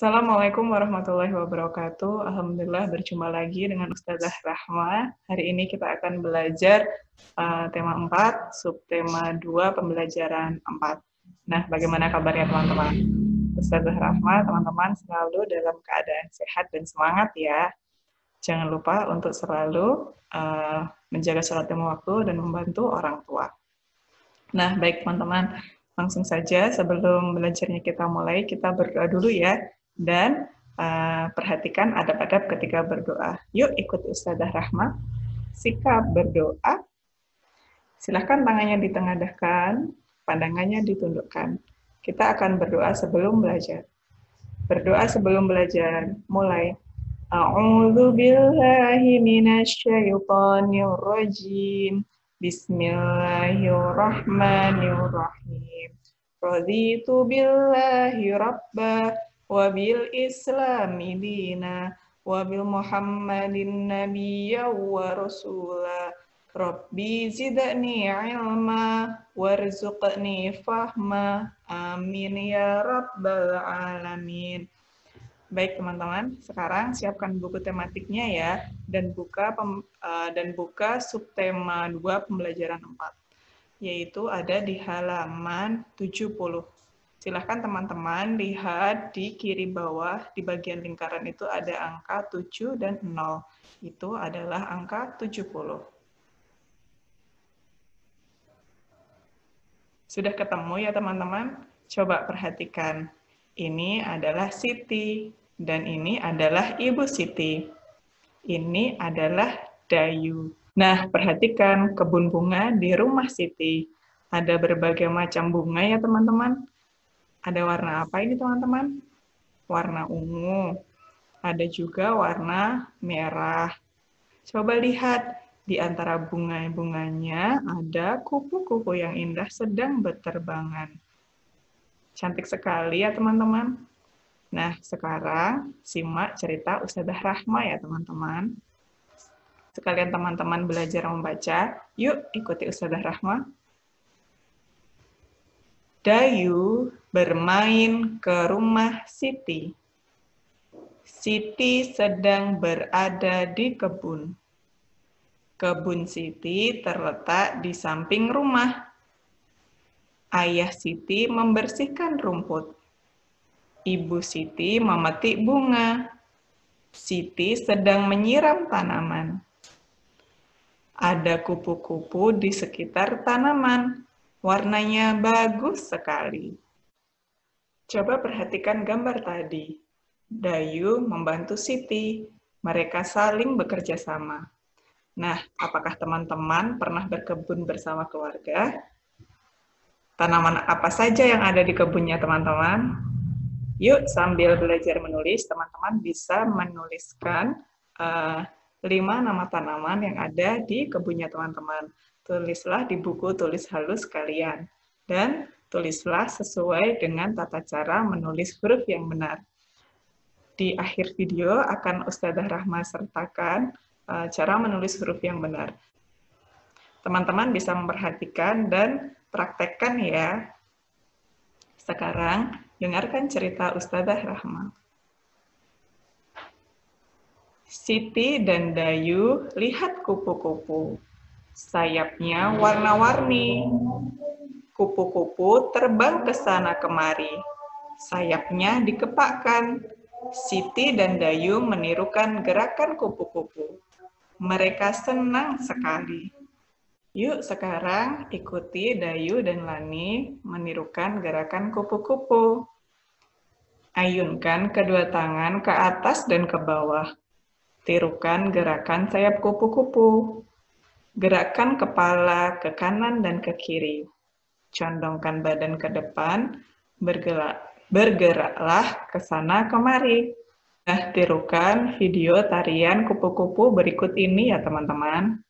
Assalamualaikum warahmatullahi wabarakatuh. Alhamdulillah berjumpa lagi dengan Ustazah Rahma. Hari ini kita akan belajar tema 4, subtema 2, pembelajaran 4. Nah, bagaimana kabarnya teman-teman? Ustazah Rahma, teman-teman selalu dalam keadaan sehat dan semangat ya. Jangan lupa untuk selalu menjaga sholat lima waktu dan membantu orang tua. Nah, baik teman-teman, langsung saja sebelum belajarnya kita mulai, kita berdoa dulu ya. Dan perhatikan adab-adab ketika berdoa. Yuk ikut Ustazah Rahma. Sikap berdoa. Silahkan tangannya ditengadahkan, pandangannya ditundukkan. Kita akan berdoa sebelum belajar. Berdoa sebelum belajar. Mulai. A'udzu billahi minasyaitonir rajim. Bismillahirrahmanirrahim. Raditu billahi rabba wa bil islami dina wa bil muhammadin nabiyya wa rasula. Rabbi zidni ilma warzuqni fahma. Amin ya rabbal alamin. Baik teman-teman, sekarang siapkan buku tematiknya ya, dan buka subtema 2 pembelajaran 4, yaitu ada di halaman 70. Silahkan teman-teman lihat di kiri bawah, di bagian lingkaran itu ada angka 7 dan 0. Itu adalah angka 70. Sudah ketemu ya teman-teman? Coba perhatikan. Ini adalah Siti, dan ini adalah Ibu Siti. Ini adalah Dayu. Nah, perhatikan kebun bunga di rumah Siti. Ada berbagai macam bunga ya teman-teman. Ada warna apa ini teman-teman? Warna ungu. Ada juga warna merah. Coba lihat, di antara bunga-bunganya ada kupu-kupu yang indah sedang berterbangan. Cantik sekali ya teman-teman. Nah, sekarang simak cerita Ustazah Rahma ya teman-teman. Sekalian teman-teman belajar membaca, yuk ikuti Ustazah Rahma. Dayu bermain ke rumah Siti. Siti sedang berada di kebun. Kebun Siti terletak di samping rumah. Ayah Siti membersihkan rumput. Ibu Siti memetik bunga. Siti sedang menyiram tanaman. Ada kupu-kupu di sekitar tanaman. Warnanya bagus sekali. Coba perhatikan gambar tadi. Dayu membantu Siti. Mereka saling bekerja sama. Nah, apakah teman-teman pernah berkebun bersama keluarga? Tanaman apa saja yang ada di kebunnya teman-teman? Yuk, sambil belajar menulis, teman-teman bisa menuliskan 5 nama tanaman yang ada di kebunnya teman-teman. Tulislah di buku tulis halus kalian. Dan tulislah sesuai dengan tata cara menulis huruf yang benar. Di akhir video akan Ustazah Rahma sertakan cara menulis huruf yang benar. Teman-teman bisa memperhatikan dan praktekkan ya. Sekarang, dengarkan cerita Ustazah Rahma. Siti dan Dayu lihat kupu-kupu. Sayapnya warna-warni. Kupu-kupu terbang ke sana kemari. Sayapnya dikepakkan. Siti dan Dayu menirukan gerakan kupu-kupu. Mereka senang sekali. Yuk sekarang ikuti Dayu dan Lani menirukan gerakan kupu-kupu. Ayunkan kedua tangan ke atas dan ke bawah. Tirukan gerakan sayap kupu-kupu. Gerakkan kepala ke kanan dan ke kiri. Condongkan badan ke depan. Bergeraklah ke sana kemari. Nah, tirukan video tarian kupu-kupu berikut ini ya teman-teman.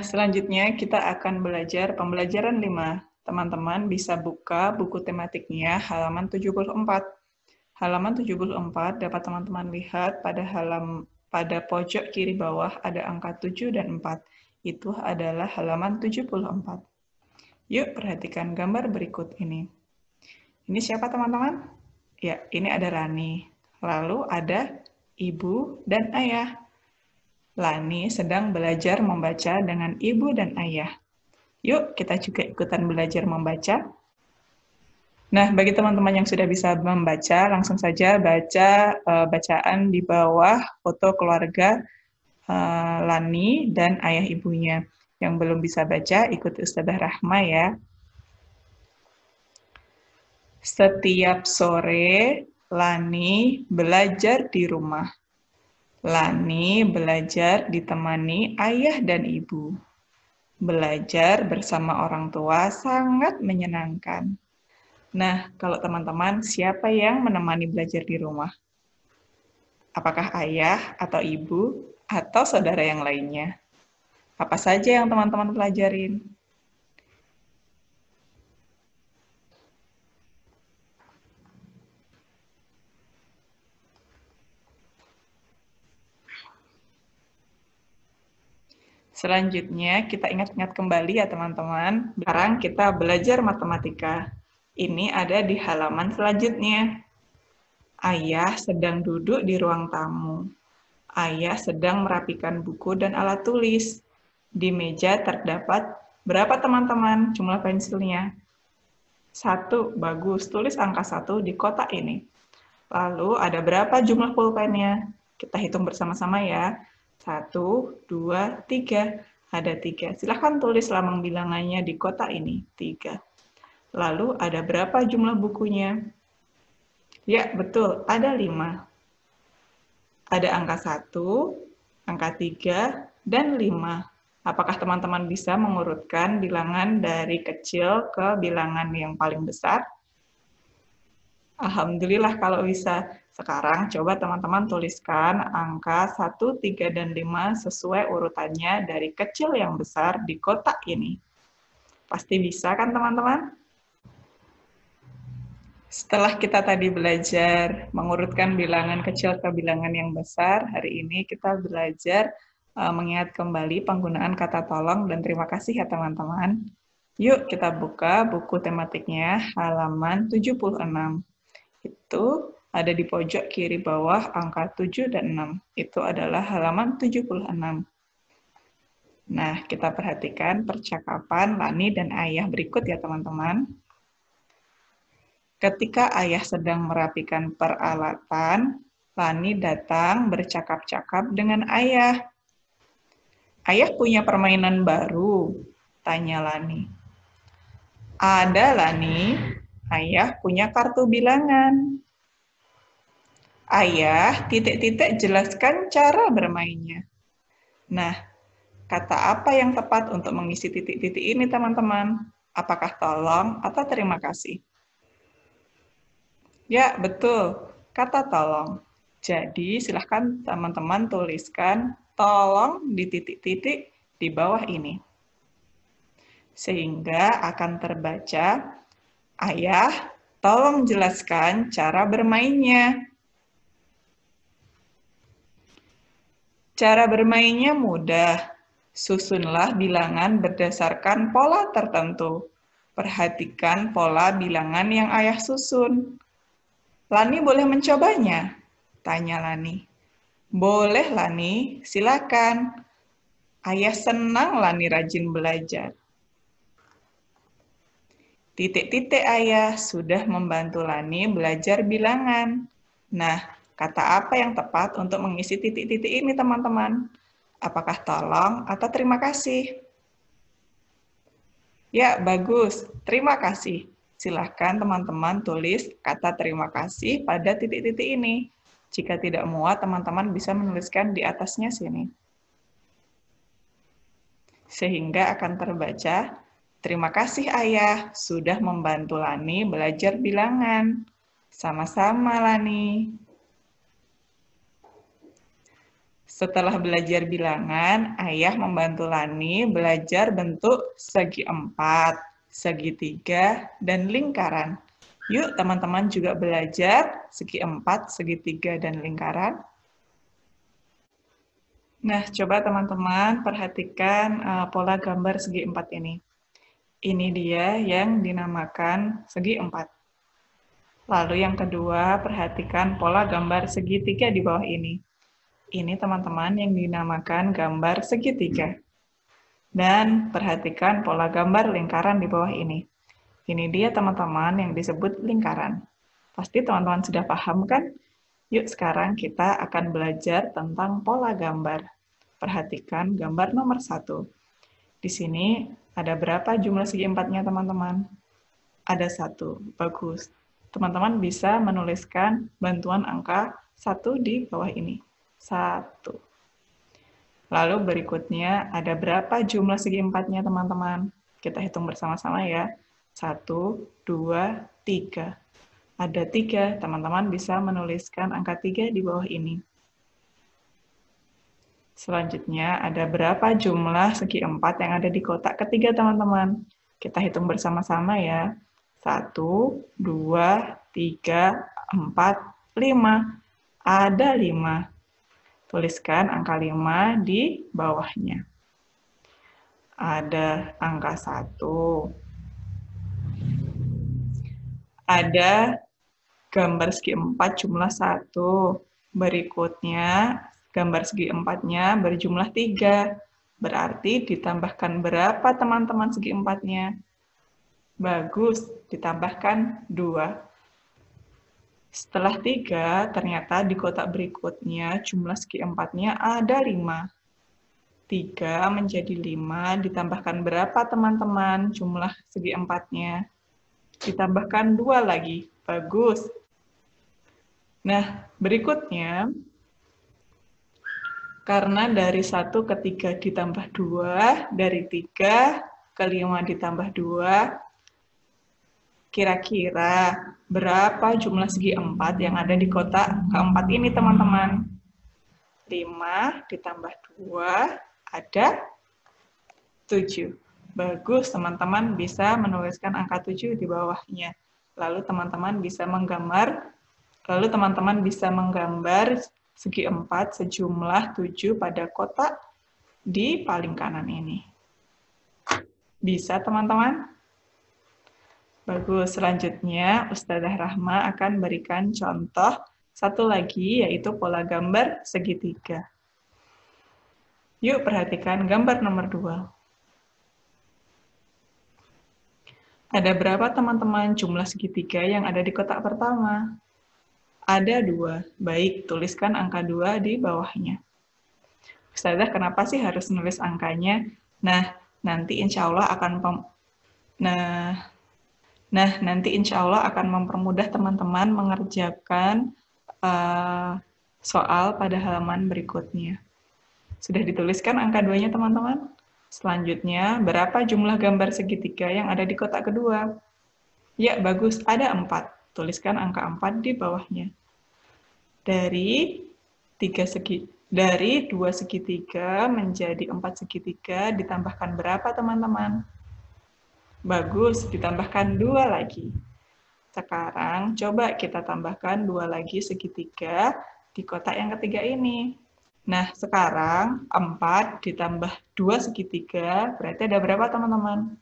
selanjutnya kita akan belajar pembelajaran 5. Teman-teman bisa buka buku tematiknya halaman 74. Halaman 74 dapat teman-teman lihat pada pojok kiri bawah ada angka 7 dan 4. Itu adalah halaman 74. Yuk perhatikan gambar berikut ini. Ini siapa teman-teman? Ya, ini ada Rani. Lalu ada ibu dan ayah. Lani sedang belajar membaca dengan ibu dan ayah. Yuk, kita juga ikutan belajar membaca. Nah, bagi teman-teman yang sudah bisa membaca, langsung saja baca bacaan di bawah foto keluarga Lani dan ayah ibunya. Yang belum bisa baca, ikuti Ustazah Rahma ya. Setiap sore, Lani belajar di rumah. Lani belajar ditemani ayah dan ibu. Belajar bersama orang tua sangat menyenangkan. Nah, kalau teman-teman, siapa yang menemani belajar di rumah? Apakah ayah atau ibu atau saudara yang lainnya? Apa saja yang teman-teman pelajarin? Selanjutnya, kita ingat-ingat kembali ya teman-teman. Sekarang kita belajar matematika. Ini ada di halaman selanjutnya. Ayah sedang duduk di ruang tamu. Ayah sedang merapikan buku dan alat tulis. Di meja terdapat berapa teman-teman jumlah pensilnya? 1, bagus. Tulis angka 1 di kotak ini. Lalu ada berapa jumlah pulpennya? Kita hitung bersama-sama ya. 1, 2, 3. Ada 3. Silahkan tulis lambang bilangannya di kotak ini. 3. Lalu ada berapa jumlah bukunya? Ya, betul. Ada 5. Ada angka 1, angka 3, dan 5. Apakah teman-teman bisa mengurutkan bilangan dari kecil ke bilangan yang paling besar? Alhamdulillah kalau bisa. Sekarang coba teman-teman tuliskan angka 1, 3, dan 5 sesuai urutannya dari kecil yang besar di kotak ini. Pasti bisa kan teman-teman? Setelah kita tadi belajar mengurutkan bilangan kecil ke bilangan yang besar, hari ini kita belajar mengingat kembali penggunaan kata tolong dan terima kasih ya teman-teman. Yuk kita buka buku tematiknya halaman 76. Itu ada di pojok kiri bawah angka 7 dan 6. Itu adalah halaman 76. Nah, kita perhatikan percakapan Lani dan ayah berikut ya teman-teman. Ketika ayah sedang merapikan peralatan, Lani datang bercakap-cakap dengan ayah. Ayah punya permainan baru, tanya Lani. Ada Lani, ayah punya kartu bilangan. Ayah, titik-titik jelaskan cara bermainnya. Nah, kata apa yang tepat untuk mengisi titik-titik ini teman-teman? Apakah tolong atau terima kasih? Ya, betul. Kata tolong. Jadi, silahkan teman-teman tuliskan tolong di titik-titik di bawah ini. Sehingga akan terbaca, ayah, tolong jelaskan cara bermainnya. Cara bermainnya mudah. Susunlah bilangan berdasarkan pola tertentu. Perhatikan pola bilangan yang ayah susun. Lani boleh mencobanya? Tanya Lani. Boleh Lani, silakan. Ayah senang Lani rajin belajar. Titik-titik ayah sudah membantu Lani belajar bilangan. Nah, kata apa yang tepat untuk mengisi titik-titik ini teman-teman? Apakah tolong atau terima kasih? Ya, bagus. Terima kasih. Silahkan teman-teman tulis kata terima kasih pada titik-titik ini. Jika tidak muat, teman-teman bisa menuliskan di atasnya sini. Sehingga akan terbaca, terima kasih ayah sudah membantu Lani belajar bilangan. Sama-sama Lani. Setelah belajar bilangan, Ayah membantu Lani belajar bentuk segi 4, segitiga, dan lingkaran. Yuk teman-teman juga belajar segi 4, segitiga, dan lingkaran. Nah, coba teman-teman perhatikan pola gambar segi 4 ini. Ini dia yang dinamakan segi 4. Lalu yang kedua, perhatikan pola gambar segitiga di bawah ini. Ini teman-teman yang dinamakan gambar segitiga. Dan perhatikan pola gambar lingkaran di bawah ini. Ini dia teman-teman yang disebut lingkaran. Pasti teman-teman sudah paham kan? Yuk sekarang kita akan belajar tentang pola gambar. Perhatikan gambar nomor 1. Di sini ada berapa jumlah segi empatnya teman-teman? Ada 1. Bagus. Teman-teman bisa menuliskan bantuan angka 1 di bawah ini. 1. Lalu berikutnya ada berapa jumlah segi empatnya teman-teman? Kita hitung bersama-sama ya. 1, 2, 3. Ada 3, teman-teman bisa menuliskan angka 3 di bawah ini. Selanjutnya ada berapa jumlah segi empat yang ada di kotak ketiga teman-teman? Kita hitung bersama-sama ya. 1, 2, 3, 4, 5. Ada 5. Tuliskan angka 5 di bawahnya. Ada angka 1. Ada gambar segi 4 jumlah 1. Berikutnya, gambar segi 4-nya berjumlah 3. Berarti ditambahkan berapa teman-teman segi 4-nya? Bagus, ditambahkan 2. Setelah 3, ternyata di kotak berikutnya jumlah segi 4-nya ada 5. 3 menjadi 5, ditambahkan berapa teman-teman jumlah segi 4-nya? Ditambahkan 2 lagi. Bagus. Nah, berikutnya, karena dari 1 ke 3 ditambah 2, dari 3 ke 5 ditambah 2, kira-kira berapa jumlah segi 4 yang ada di kotak keempat ini, teman-teman? 5 ditambah 2, ada 7. Bagus, teman-teman bisa menuliskan angka 7 di bawahnya. Lalu teman-teman bisa menggambar segi 4 sejumlah 7 pada kotak di paling kanan ini. Bisa, teman-teman? Bagus, selanjutnya Ustazah Rahma akan berikan contoh satu lagi, yaitu pola gambar segitiga. Yuk perhatikan gambar nomor 2. Ada berapa teman-teman jumlah segitiga yang ada di kotak pertama? Ada 2. Baik, tuliskan angka 2 di bawahnya. Ustazah, kenapa sih harus nulis angkanya? Nah, nanti insya Allah akan mempermudah teman-teman mengerjakan soal pada halaman berikutnya. Sudah dituliskan angka 2-nya, teman-teman? Selanjutnya, berapa jumlah gambar segitiga yang ada di kotak kedua? Ya, bagus. Ada 4. Tuliskan angka 4 di bawahnya. Dari 2 segitiga menjadi 4 segitiga ditambahkan berapa, teman-teman? Bagus, ditambahkan 2 lagi. Sekarang coba kita tambahkan 2 lagi segitiga di kotak yang ketiga ini. Nah, sekarang 4 ditambah 2 segitiga, berarti ada berapa, teman-teman?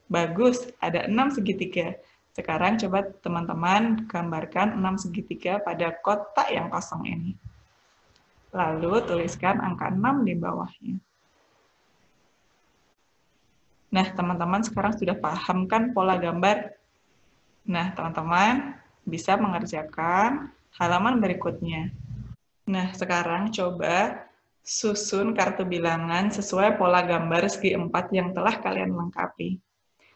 Bagus, ada 6 segitiga. Sekarang coba teman-teman gambarkan 6 segitiga pada kotak yang kosong ini. Lalu tuliskan angka 6 di bawahnya. Nah, teman-teman sekarang sudah paham kan pola gambar? Nah, teman-teman bisa mengerjakan halaman berikutnya. Nah, sekarang coba susun kartu bilangan sesuai pola gambar segi 4 yang telah kalian lengkapi.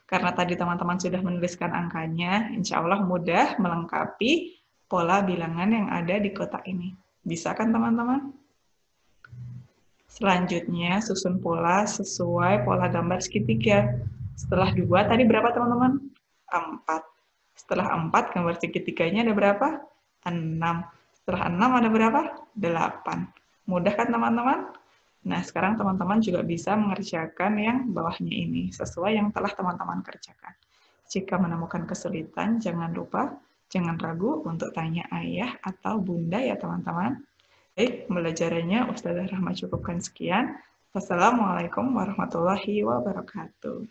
Karena tadi teman-teman sudah menuliskan angkanya, insya Allah mudah melengkapi pola bilangan yang ada di kotak ini. Bisa kan, teman-teman? Selanjutnya, susun pola sesuai pola gambar segitiga. Setelah 2, tadi berapa, teman-teman? 4. Setelah 4, gambar segitiganya ada berapa? 6. Setelah 6 ada berapa? 8. Mudah kan teman-teman? Nah, sekarang teman-teman juga bisa mengerjakan yang bawahnya ini, sesuai yang telah teman-teman kerjakan. Jika menemukan kesulitan, jangan ragu untuk tanya ayah atau bunda ya teman-teman. Baik, pembelajarannya Ustazah Rahma cukupkan sekian. Wassalamualaikum warahmatullahi wabarakatuh.